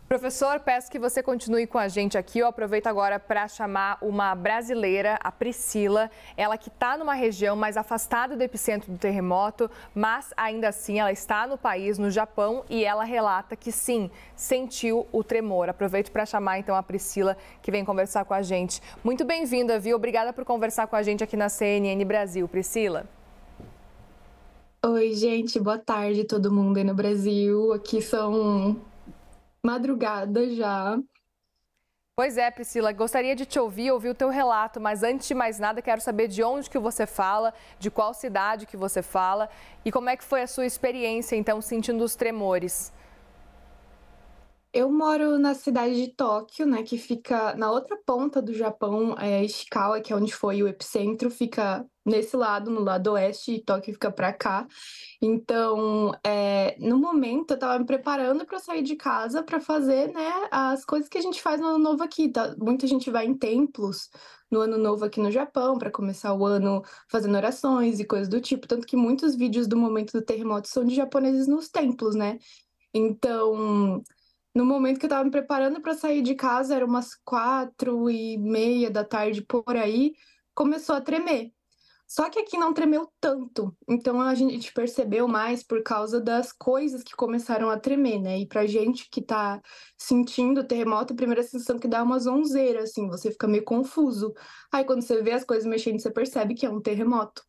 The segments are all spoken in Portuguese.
Professor, peço que você continue com a gente aqui. Eu aproveito agora para chamar uma brasileira, a Priscila. Ela que está numa região mais afastada do epicentro do terremoto, mas ainda assim ela está no país, no Japão, e ela relata que sim, sentiu o tremor. Aproveito para chamar então a Priscila, que vem conversar com a gente. Muito bem-vinda, viu? Obrigada por conversar com a gente aqui na CNN Brasil. Priscila. Oi, gente, boa tarde todo mundo aí no Brasil. Aqui são madrugada já. Pois é, Priscila, gostaria de te ouvir o teu relato, mas antes de mais nada, quero saber de onde que você fala, de qual cidade que você fala e como é que foi a sua experiência, então, sentindo os tremores. Eu moro na cidade de Tóquio, né, que fica na outra ponta do Japão, Ishikawa, que é onde foi o epicentro, fica nesse lado, no lado oeste, e Tóquio fica pra cá. Então, no momento, eu tava me preparando para sair de casa para fazer, né, as coisas que a gente faz no Ano Novo aqui, tá? Muita gente vai em templos no Ano Novo aqui no Japão para começar o ano fazendo orações e coisas do tipo, tanto que muitos vídeos do momento do terremoto são de japoneses nos templos, né? Então, no momento que eu tava me preparando para sair de casa, era umas 4:30 da tarde por aí, começou a tremer. Só que aqui não tremeu tanto, então a gente percebeu mais por causa das coisas que começaram a tremer, né? E pra gente que tá sentindo o terremoto, a primeira sensação que dá é uma zonzeira, assim, você fica meio confuso. Aí quando você vê as coisas mexendo, você percebe que é um terremoto.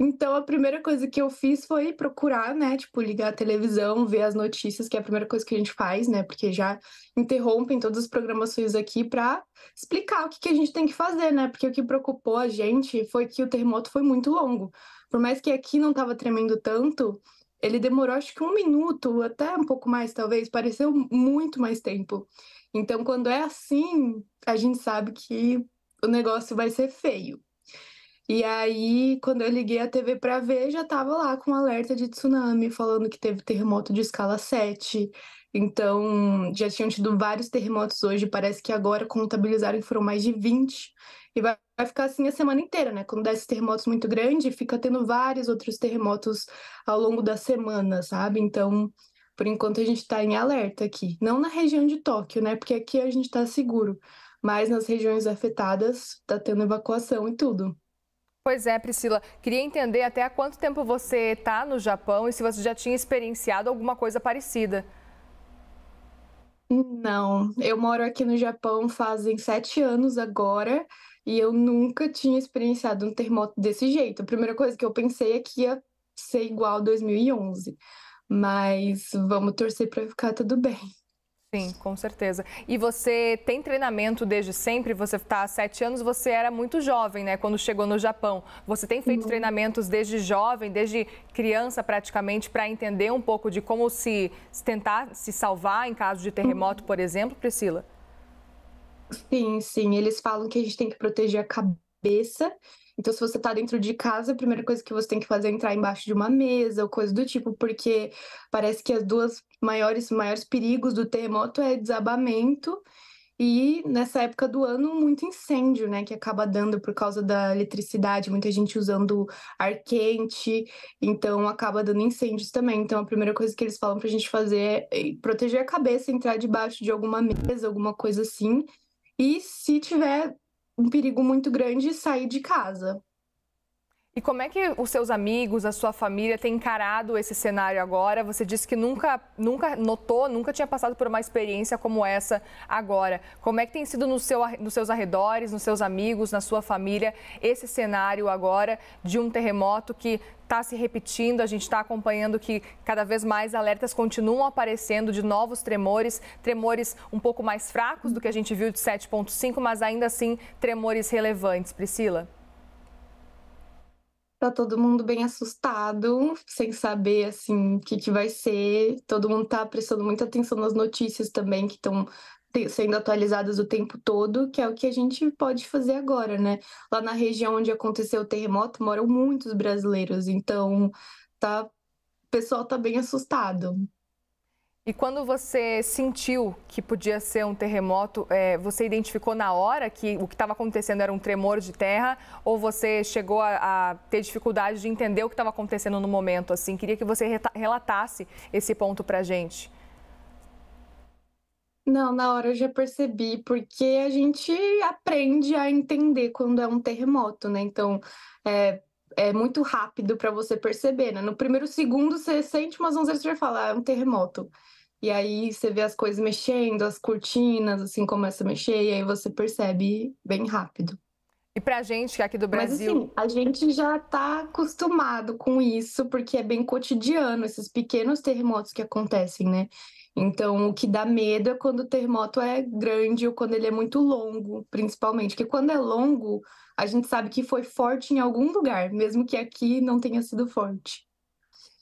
Então, a primeira coisa que eu fiz foi procurar, né, tipo, ligar a televisão, ver as notícias, que é a primeira coisa que a gente faz, né, porque já interrompem todas as programações aqui para explicar o que a gente tem que fazer, né, porque o que preocupou a gente foi que o terremoto foi muito longo. Por mais que aqui não estava tremendo tanto, ele demorou acho que 1 minuto, até um pouco mais, talvez, pareceu muito mais tempo. Então, quando é assim, a gente sabe que o negócio vai ser feio. E aí, quando eu liguei a TV para ver, já tava lá com um alerta de tsunami, falando que teve terremoto de escala 7. Então, já tinham tido vários terremotos hoje, parece que agora contabilizaram que foram mais de 20. E vai ficar assim a semana inteira, né? Quando dá esses terremotos muito grandes, fica tendo vários outros terremotos ao longo da semana, sabe? Então, por enquanto a gente tá em alerta aqui. Não na região de Tóquio, né? Porque aqui a gente tá seguro. Mas nas regiões afetadas, tá tendo evacuação e tudo. Pois é, Priscila, queria entender até há quanto tempo você está no Japão e se você já tinha experienciado alguma coisa parecida. Não, eu moro aqui no Japão fazem 7 anos agora e eu nunca tinha experienciado um terremoto desse jeito. A primeira coisa que eu pensei é que ia ser igual a 2011, mas vamos torcer para ficar tudo bem. Sim, com certeza. E você tem treinamento desde sempre? Você está há 7 anos, você era muito jovem, né, quando chegou no Japão. Você tem feito treinamentos desde jovem, desde criança praticamente, para entender um pouco de como tentar se salvar em caso de terremoto, por exemplo, Priscila? Sim, sim, eles falam que a gente tem que proteger a cabeça. Então, se você tá dentro de casa, a primeira coisa que você tem que fazer é entrar embaixo de uma mesa ou coisa do tipo, porque parece que as duas maiores perigos do terremoto é desabamento e, nessa época do ano, muito incêndio, né, que acaba dando por causa da eletricidade, muita gente usando ar quente, então acaba dando incêndios também. Então, a primeira coisa que eles falam pra gente fazer é proteger a cabeça, entrar debaixo de alguma mesa, alguma coisa assim, e se tiver um perigo muito grande, sair de casa. E como é que os seus amigos, a sua família têm encarado esse cenário agora? Você disse que nunca notou, nunca tinha passado por uma experiência como essa agora. Como é que tem sido nos seus arredores, nos seus amigos, na sua família, esse cenário agora de um terremoto que está se repetindo? A gente está acompanhando que cada vez mais alertas continuam aparecendo de novos tremores, tremores um pouco mais fracos do que a gente viu de 7,5, mas ainda assim tremores relevantes. Priscila? Tá todo mundo bem assustado, sem saber assim o que vai ser. Todo mundo tá prestando muita atenção nas notícias também que estão sendo atualizadas o tempo todo, que é o que a gente pode fazer agora, né? Lá na região onde aconteceu o terremoto moram muitos brasileiros, então o pessoal tá bem assustado. E quando você sentiu que podia ser um terremoto, você identificou na hora que o que estava acontecendo era um tremor de terra ou você chegou a ter dificuldade de entender o que estava acontecendo no momento? Assim, queria que você relatasse esse ponto para a gente. Não, na hora eu já percebi, porque a gente aprende a entender quando é um terremoto, né? Então, é, é muito rápido para você perceber, né? No primeiro segundo você sente umas ondas, você já fala, ah, é um terremoto. E aí você vê as coisas mexendo, as cortinas, assim, começa a mexer, e aí você percebe bem rápido. E pra gente que é aqui do Mas Brasil, assim, a gente já está acostumado com isso, porque é bem cotidiano, esses pequenos terremotos que acontecem, né? Então, o que dá medo é quando o terremoto é grande ou quando ele é muito longo, principalmente. Porque quando é longo, a gente sabe que foi forte em algum lugar, mesmo que aqui não tenha sido forte.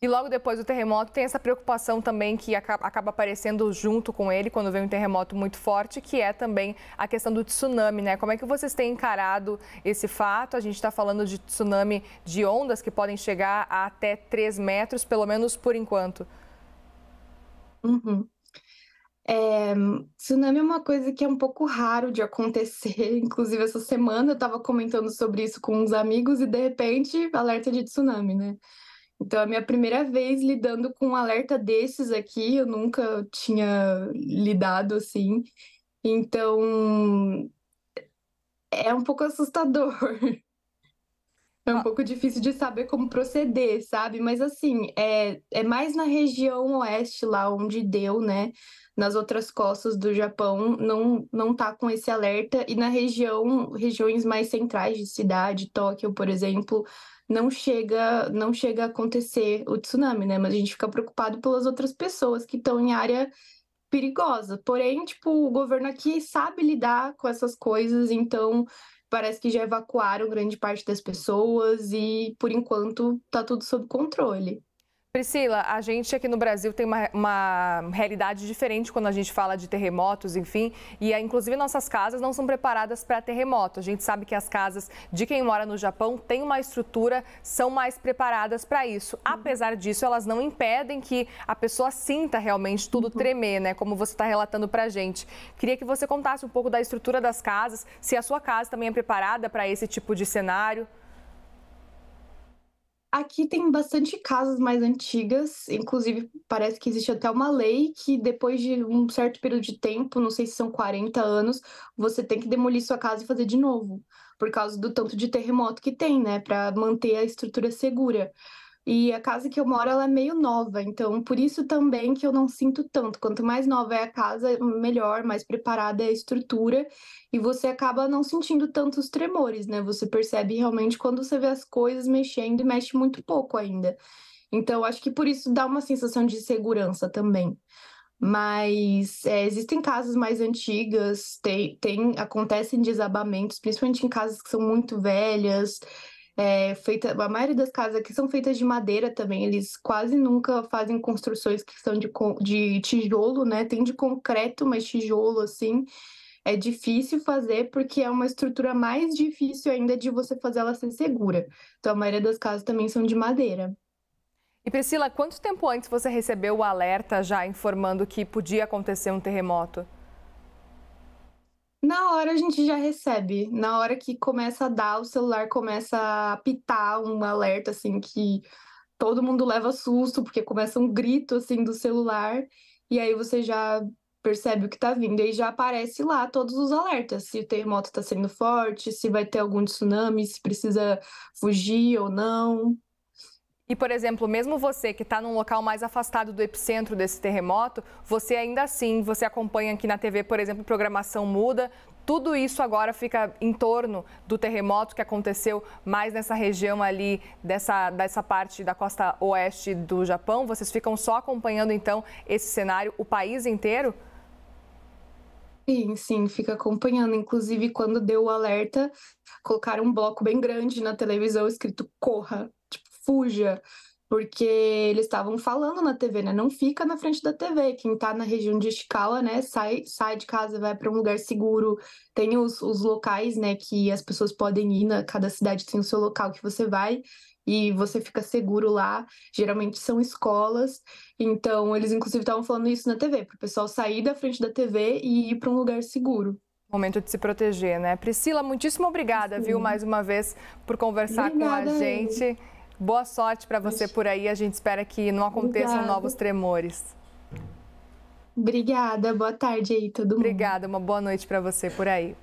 e logo depois do terremoto tem essa preocupação também que acaba aparecendo junto com ele quando vem um terremoto muito forte, que é também a questão do tsunami, né? Como é que vocês têm encarado esse fato? A gente está falando de tsunami de ondas que podem chegar a até 3 metros, pelo menos por enquanto. Uhum. Tsunami é uma coisa que é um pouco raro de acontecer. Inclusive, essa semana eu estava comentando sobre isso com uns amigos e, de repente, alerta de tsunami, né? Então, é a minha primeira vez lidando com um alerta desses aqui, eu nunca tinha lidado assim. Então, é um pouco assustador. É um pouco difícil de saber como proceder, sabe? Mas assim, é mais na região oeste, lá onde deu, né? Nas outras costas do Japão, não tá com esse alerta. E na regiões mais centrais de cidade, Tóquio, por exemplo, não chega a acontecer o tsunami, né? Mas a gente fica preocupado pelas outras pessoas que estão em área perigosa. Porém, tipo, o governo aqui sabe lidar com essas coisas, então parece que já evacuaram grande parte das pessoas e, por enquanto, tá tudo sob controle. Priscila, a gente aqui no Brasil tem uma realidade diferente quando a gente fala de terremotos, enfim, e inclusive nossas casas não são preparadas para terremoto. A gente sabe que as casas de quem mora no Japão têm uma estrutura, são mais preparadas para isso. Apesar disso, elas não impedem que a pessoa sinta realmente tudo tremer, né? Como você está relatando para a gente. Queria que você contasse um pouco da estrutura das casas, se a sua casa também é preparada para esse tipo de cenário. Aqui tem bastante casas mais antigas, inclusive parece que existe até uma lei que depois de um certo período de tempo, não sei se são 40 anos, você tem que demolir sua casa e fazer de novo, por causa do tanto de terremoto que tem, né, para manter a estrutura segura. E a casa que eu moro, ela é meio nova, então por isso também que eu não sinto tanto. Quanto mais nova é a casa, melhor, mais preparada é a estrutura, e você acaba não sentindo tantos tremores, né? Você percebe realmente quando você vê as coisas mexendo e mexe muito pouco ainda. Então, acho que por isso dá uma sensação de segurança também. Mas existem casas mais antigas, acontecem desabamentos, principalmente em casas que são muito velhas. A maioria das casas aqui são feitas de madeira também, eles quase nunca fazem construções que são de tijolo, né? Tem de concreto, mas tijolo, assim, é difícil fazer porque é uma estrutura mais difícil ainda de você fazer ela ser segura. Então, a maioria das casas também são de madeira. E Priscila, quanto tempo antes você recebeu o alerta já informando que podia acontecer um terremoto? Na hora a gente já recebe. Na hora que começa a dar, o celular começa a apitar um alerta, assim, que todo mundo leva susto, porque começa um grito, assim, do celular, e aí você já percebe o que tá vindo. E já aparece lá todos os alertas, se o terremoto tá sendo forte, se vai ter algum tsunami, se precisa fugir ou não. E, por exemplo, mesmo você que está num local mais afastado do epicentro desse terremoto, você ainda assim, você acompanha aqui na TV, por exemplo, programação muda, tudo isso agora fica em torno do terremoto que aconteceu mais nessa região ali, dessa parte da costa oeste do Japão. Vocês ficam só acompanhando, então, esse cenário, o país inteiro? Sim, sim, fica acompanhando. Inclusive, quando deu o alerta, colocaram um bloco bem grande na televisão escrito corra, tipo, fuja, porque eles estavam falando na TV, né? Não fica na frente da TV. Quem tá na região de Ishikawa, né, sai de casa, vai para um lugar seguro. Tem os locais, né, que as pessoas podem ir, cada cidade tem o seu local que você vai. E você fica seguro lá. Geralmente são escolas. Então, eles inclusive estavam falando isso na TV, para o pessoal sair da frente da TV e ir para um lugar seguro. Momento de se proteger, né? Priscila, muitíssimo obrigada, viu, Sim. mais uma vez, por conversar Obrigada, com a gente. Boa sorte para você por aí. A gente espera que não aconteçam Obrigada. novos tremores. Obrigada, boa tarde aí, todo mundo. Obrigada, uma boa noite para você por aí.